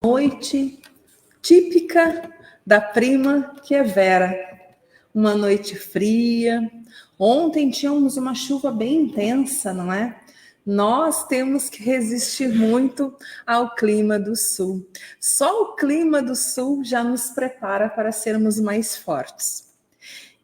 Noite típica da prima que é Vera. Uma noite fria. Ontem tínhamos uma chuva bem intensa, não é? Nós temos que resistir muito ao clima do sul. Só o clima do sul já nos prepara para sermos mais fortes.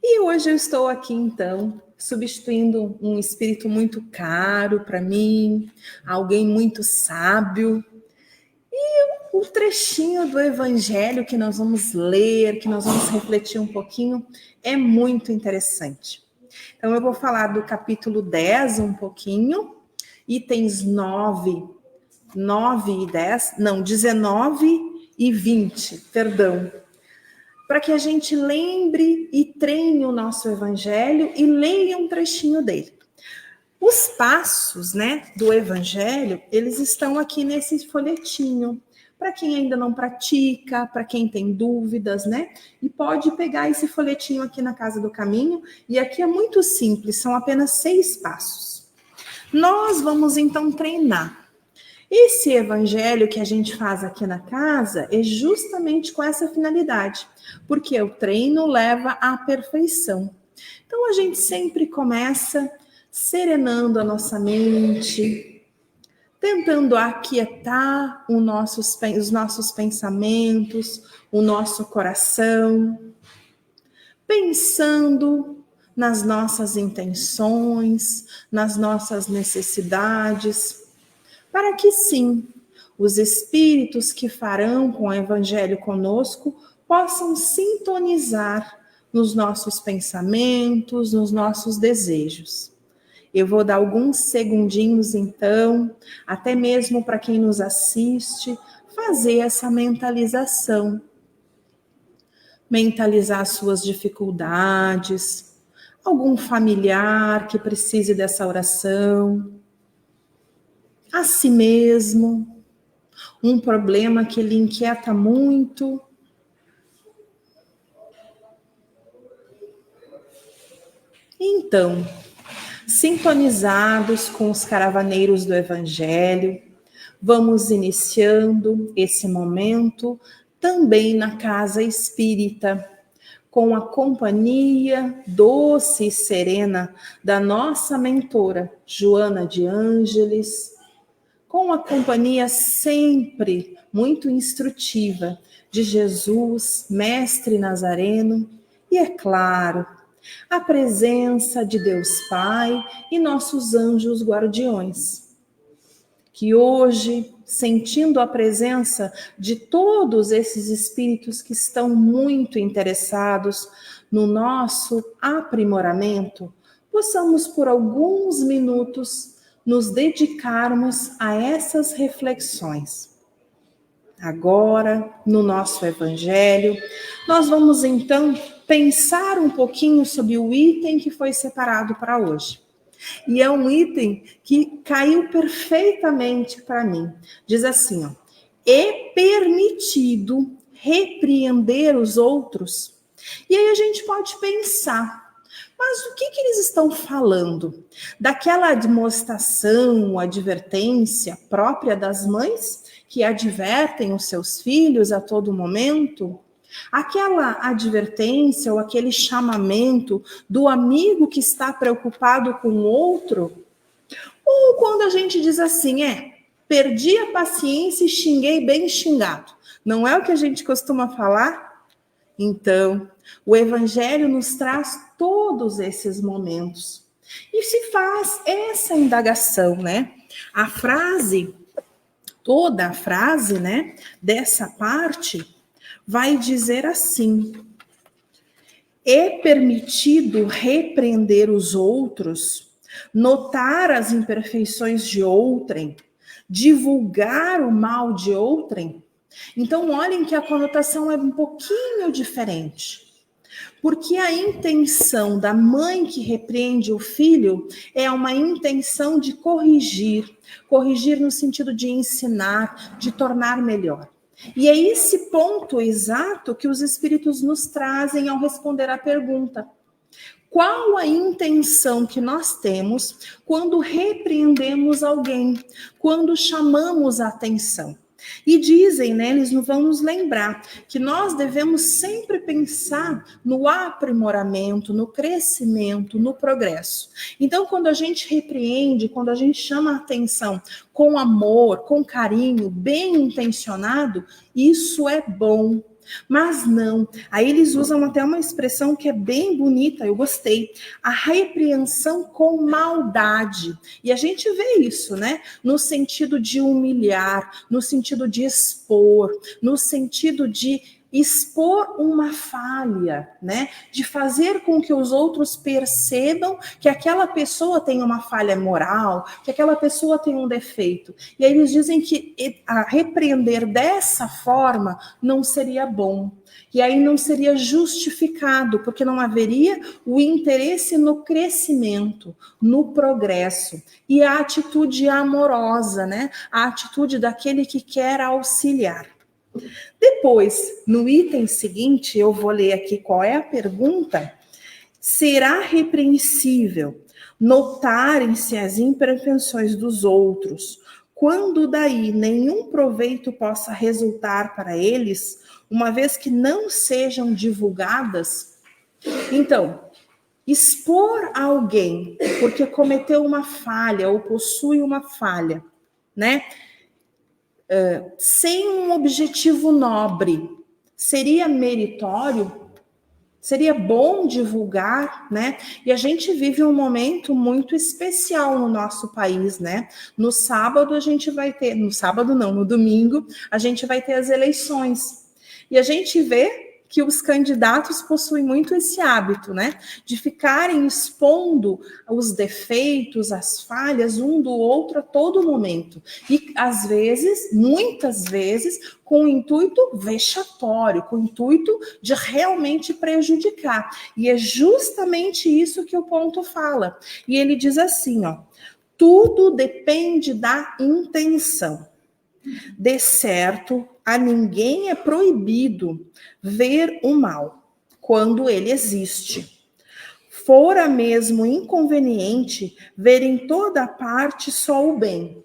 E hoje eu estou aqui, então, substituindo um espírito muito caro para mim, alguém muito sábio. O trechinho do Evangelho que nós vamos ler, que nós vamos refletir um pouquinho, é muito interessante. Então, eu vou falar do capítulo 10 um pouquinho, itens 19 e 20, perdão. Para que a gente lembre e treine o nosso Evangelho e leia um trechinho dele. Os passos, do Evangelho, eles estão aqui nesse folhetinho. Para quem ainda não pratica, para quem tem dúvidas, E pode pegar esse folhetinho aqui na Casa do Caminho. E aqui é muito simples, são apenas 6 passos. Nós vamos, então, treinar. Esse Evangelho que a gente faz aqui na casa é justamente com essa finalidade. Porque o treino leva à perfeição. Então, a gente sempre começa serenando a nossa mente, tentando aquietar os nossos pensamentos, o nosso coração, pensando nas nossas intenções, nas nossas necessidades, para que sim, os espíritos que farão com o Evangelho conosco possam sintonizar nos nossos pensamentos, nos nossos desejos. Eu vou dar alguns segundinhos, então, até mesmo para quem nos assiste, fazer essa mentalização. Mentalizar as suas dificuldades, algum familiar que precise dessa oração, a si mesmo, um problema que lhe inquieta muito. Então, sintonizados com os caravaneiros do Evangelho, vamos iniciando esse momento também na casa espírita, com a companhia doce e serena da nossa mentora, Joana de Ângeles, com a companhia sempre muito instrutiva de Jesus, Mestre Nazareno, e é claro, a presença de Deus Pai e nossos anjos guardiões. Que hoje, sentindo a presença de todos esses espíritos que estão muito interessados no nosso aprimoramento, possamos por alguns minutos nos dedicarmos a essas reflexões. Agora, no nosso Evangelho, nós vamos então pensar um pouquinho sobre o item que foi separado para hoje. E é um item que caiu perfeitamente para mim. Diz assim, é permitido repreender os outros? E aí a gente pode pensar, mas o que eles estão falando? Daquela admoestação, advertência própria das mães que advertem os seus filhos a todo momento? Aquela advertência ou aquele chamamento do amigo que está preocupado com o outro? Ou quando a gente diz assim, perdi a paciência e xinguei bem xingado. Não é o que a gente costuma falar? Então, o Evangelho nos traz todos esses momentos. E se faz essa indagação, A frase, toda a frase, dessa parte, vai dizer assim: é permitido repreender os outros, notar as imperfeições de outrem, divulgar o mal de outrem? Então, olhem que a conotação é um pouquinho diferente. Porque a intenção da mãe que repreende o filho é uma intenção de corrigir no sentido de ensinar, de tornar melhor. E é esse ponto exato que os espíritos nos trazem ao responder à pergunta: qual a intenção que nós temos quando repreendemos alguém, quando chamamos a atenção? E dizem, né, eles não vão nos lembrar que nós devemos sempre pensar no aprimoramento, no crescimento, no progresso. Então, quando a gente repreende, quando a gente chama a atenção com amor, com carinho, bem intencionado, isso é bom. Mas não, aí eles usam até uma expressão que é bem bonita, eu gostei, a repreensão com maldade. E a gente vê isso, né? No sentido de humilhar, no sentido de expor, no sentido de expor uma falha, né? De fazer com que os outros percebam que aquela pessoa tem uma falha moral, que aquela pessoa tem um defeito. E aí eles dizem que a repreender dessa forma não seria bom. E aí não seria justificado, porque não haveria o interesse no crescimento, no progresso. E a atitude amorosa, né? A atitude daquele que quer auxiliar. Depois, no item seguinte, eu vou ler aqui qual é a pergunta. Será repreensível notarem-se as imperfeições dos outros, quando daí nenhum proveito possa resultar para eles, uma vez que não sejam divulgadas? Então, expor alguém porque cometeu uma falha ou possui uma falha, né? Sem um objetivo nobre, seria meritório? Seria bom divulgar, né? E a gente vive um momento muito especial no nosso país, né? No sábado a gente vai ter, no sábado não, no domingo, a gente vai ter as eleições. E a gente vê que os candidatos possuem muito esse hábito, né? De ficarem expondo os defeitos, as falhas um do outro a todo momento. E às vezes, muitas vezes, com o intuito vexatório, com o intuito de realmente prejudicar. E é justamente isso que o ponto fala. E ele diz assim, ó: tudo depende da intenção. De certo, a ninguém é proibido ver o mal, quando ele existe. Fora mesmo inconveniente ver em toda parte só o bem.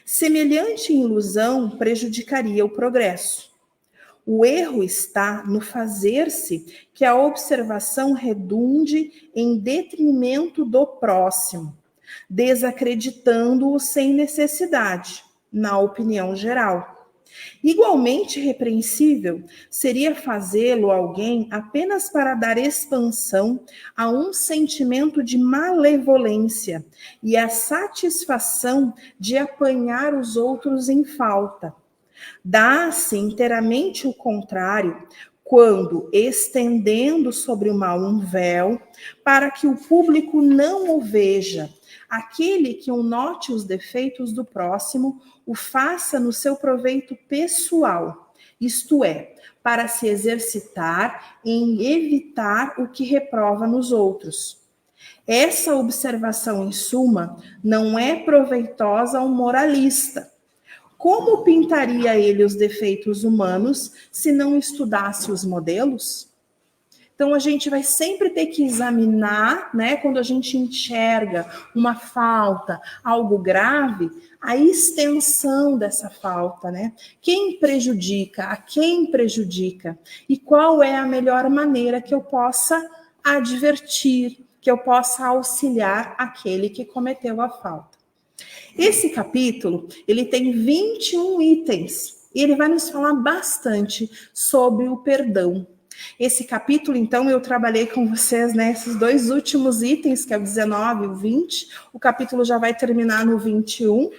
Semelhante ilusão prejudicaria o progresso. O erro está no fazer-se que a observação redunde em detrimento do próximo, desacreditando-o sem necessidade, na opinião geral. Igualmente repreensível seria fazê-lo alguém apenas para dar expansão a um sentimento de malevolência e a satisfação de apanhar os outros em falta. Dá-se inteiramente o contrário quando, estendendo sobre o mal um véu, para que o público não o veja, aquele que o note os defeitos do próximo, o faça no seu proveito pessoal, isto é, para se exercitar em evitar o que reprova nos outros. Essa observação, em suma, não é proveitosa ao moralista. Como pintaria ele os defeitos humanos se não estudasse os modelos? Então, a gente vai sempre ter que examinar, né, quando a gente enxerga uma falta, algo grave, a extensão dessa falta, né? Quem prejudica, a quem prejudica, e qual é a melhor maneira que eu possa advertir, que eu possa auxiliar aquele que cometeu a falta. Esse capítulo, ele tem 21 itens, e ele vai nos falar bastante sobre o perdão. Esse capítulo, então, eu trabalhei com vocês nesses dois últimos itens, que é o 19 e o 20. O capítulo já vai terminar no 21.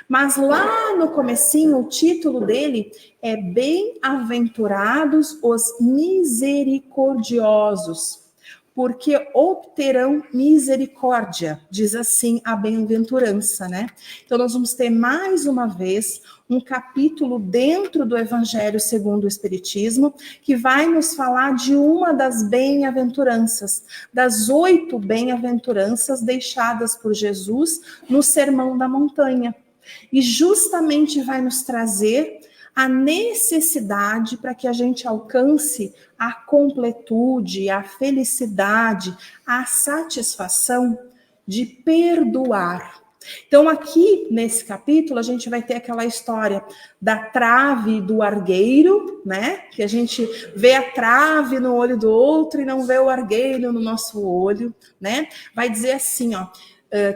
Mas lá no comecinho, o título dele é Bem-aventurados os misericordiosos, porque obterão misericórdia, diz assim a bem-aventurança, né? Então, nós vamos ter mais uma vez um capítulo dentro do Evangelho segundo o Espiritismo, que vai nos falar de uma das bem-aventuranças, das 8 bem-aventuranças deixadas por Jesus no Sermão da Montanha. E justamente vai nos trazer a necessidade para que a gente alcance a completude, a felicidade, a satisfação de perdoar. Então, aqui nesse capítulo, a gente vai ter aquela história da trave do argueiro, né? Que a gente vê a trave no olho do outro e não vê o argueiro no nosso olho, né? Vai dizer assim, ó,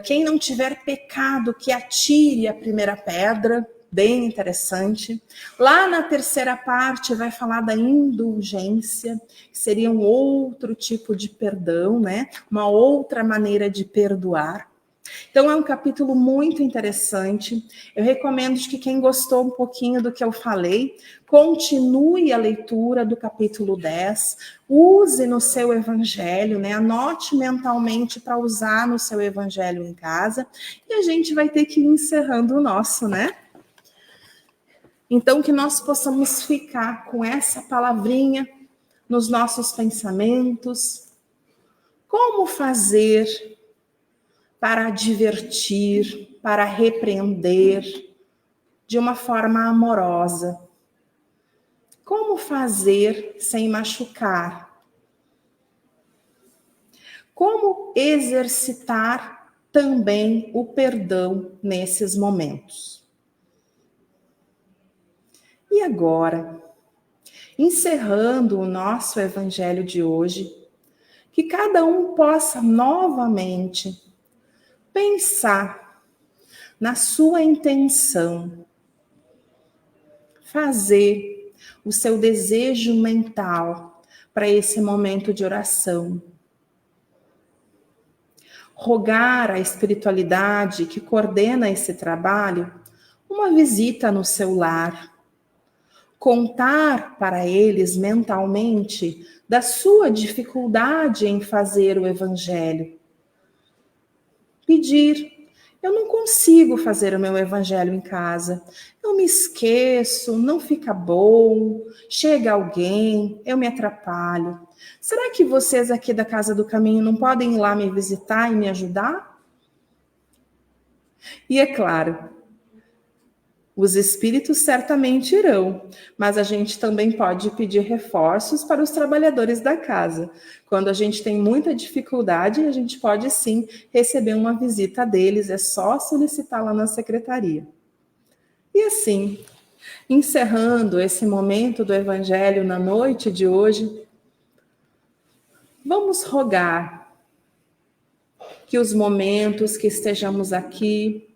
quem não tiver pecado, que atire a primeira pedra. Bem interessante. Lá na terceira parte vai falar da indulgência, que seria um outro tipo de perdão, né? Uma outra maneira de perdoar. Então é um capítulo muito interessante. Eu recomendo que quem gostou um pouquinho do que eu falei, continue a leitura do capítulo 10, use no seu evangelho, né? Anote mentalmente para usar no seu evangelho em casa, e a gente vai ter que ir encerrando o nosso, né? Então, que nós possamos ficar com essa palavrinha nos nossos pensamentos. Como fazer para advertir, para repreender de uma forma amorosa? Como fazer sem machucar? Como exercitar também o perdão nesses momentos? E agora, encerrando o nosso evangelho de hoje, que cada um possa novamente pensar na sua intenção, fazer o seu desejo mental para esse momento de oração. Rogar à espiritualidade que coordena esse trabalho uma visita no seu lar. Contar para eles mentalmente da sua dificuldade em fazer o evangelho. Pedir: eu não consigo fazer o meu evangelho em casa. Eu me esqueço, não fica bom, chega alguém, eu me atrapalho. Será que vocês aqui da Casa do Caminho não podem ir lá me visitar e me ajudar? E é claro, os espíritos certamente irão, mas a gente também pode pedir reforços para os trabalhadores da casa. Quando a gente tem muita dificuldade, a gente pode sim receber uma visita deles, é só solicitar lá na secretaria. E assim, encerrando esse momento do Evangelho na noite de hoje, vamos rogar que os momentos que estejamos aqui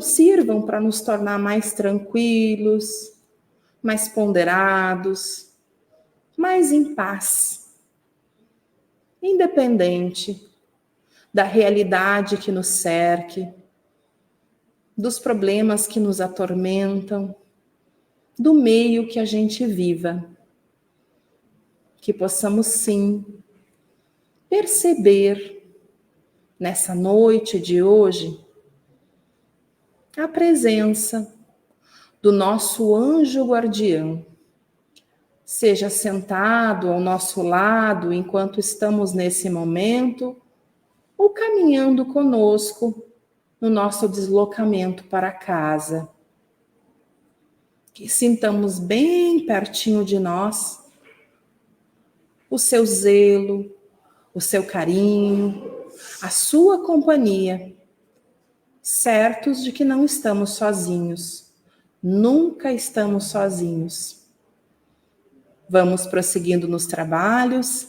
sirvam para nos tornar mais tranquilos, mais ponderados, mais em paz, independente da realidade que nos cerque, dos problemas que nos atormentam, do meio que a gente viva. Que possamos sim perceber nessa noite de hoje a presença do nosso anjo guardião, seja sentado ao nosso lado enquanto estamos nesse momento, ou caminhando conosco no nosso deslocamento para casa. Que sintamos bem pertinho de nós o seu zelo, o seu carinho, a sua companhia, certos de que não estamos sozinhos, nunca estamos sozinhos. Vamos prosseguindo nos trabalhos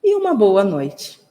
e uma boa noite.